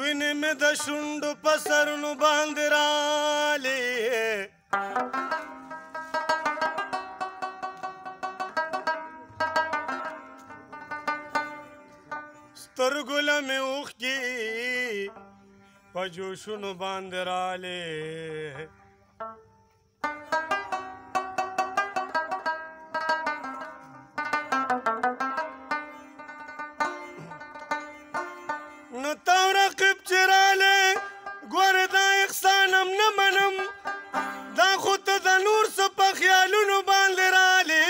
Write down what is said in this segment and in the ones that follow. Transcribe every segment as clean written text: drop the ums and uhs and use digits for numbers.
وینې مې د شونډو په سرونو باندې رالې سترګو له مې اوښکې په جوشونو باندې رالې نو تا رقیب چې رالی ګورې دا احسانم نه منم دا خو ته د نور څه په خیالونو باندې رالی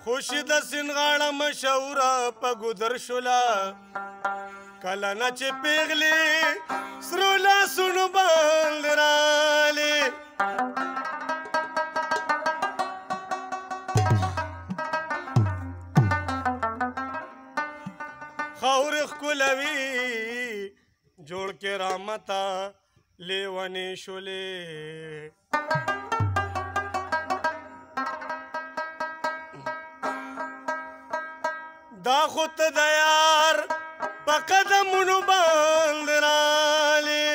خوشي د سیند غاړه مشهوره په ګودر شوله کله نه چې پیغلې سرو لاسونو باندې رالې خاورې ښکلوي جوړ کې رامته لیونې شولې دا خو ته د یار په قدمونو باندې رالې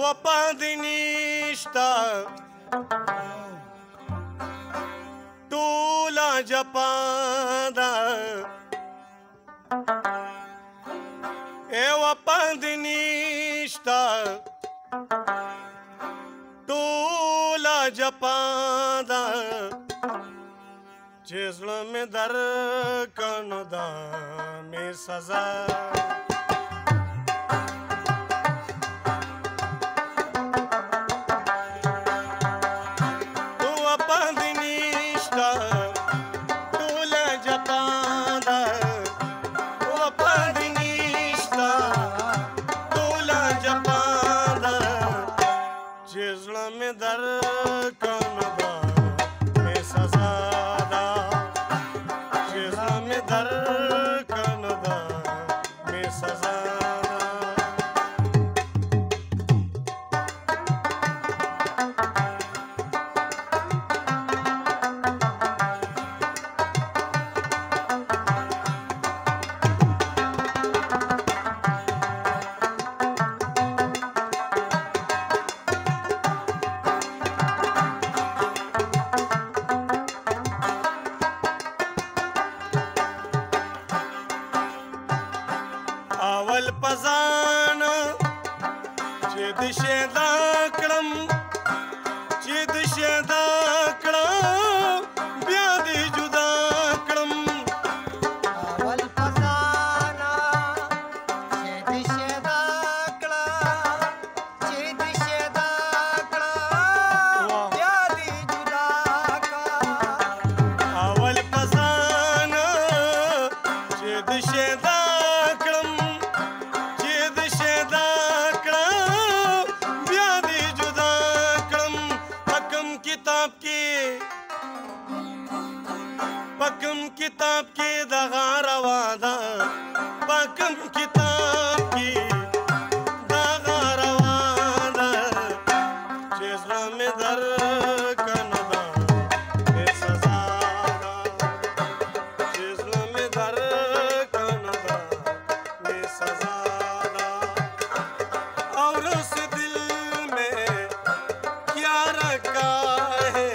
وفا دې نشته ټوله جپا ده ای وفا دې نشته ټوله جپا ده چې زړه مې درکړ نو دا مې سزا اول پزان چې د شیدا کړم چې د شیدا کړم بیا دې جدا کړم اول پزان چې د شیدا کړم چې د شیدا کړم بیا دې جدا کړم اول پزان چې د شیدا پکم کتاب کې دغه روا ده پکم کتاب کې دغه روا ده چې زړه مې درکړ نو دا مې سزا ده چې زړه مې درکړ نو دا مې سزا ده اور اس دل میں کیا رکھا ہے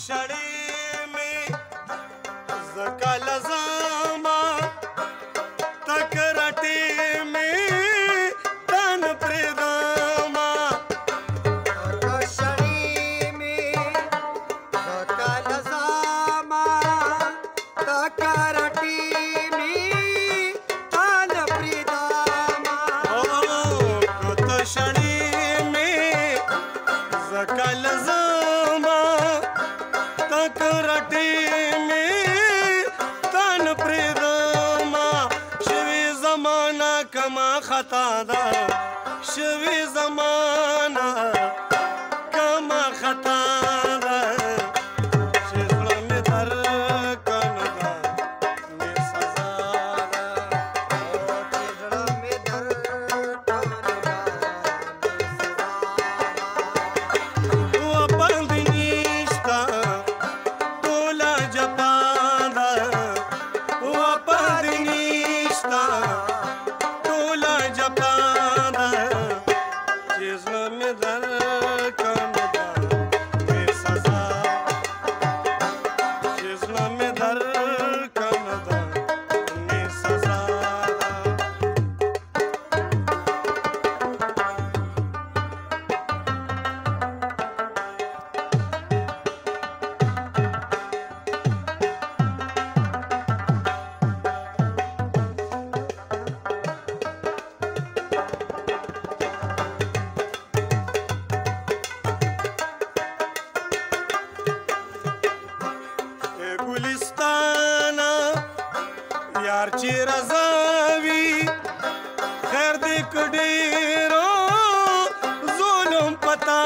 شړې مې زکه لزما خطا ده شوي زمانه کما خطا ده چې زړه مې درکنه ده مې سزا ده چې زړه مې درکنه ده و باندې نشته ټوله جپا ده و باندې نشته ټوله جپا ده چې زړه مې درکنه ده مې سزا چې زړه مې درکنه ده مې سزا ګلستانه یار چې رضاوي خیر دې کډېرو ظلم پتا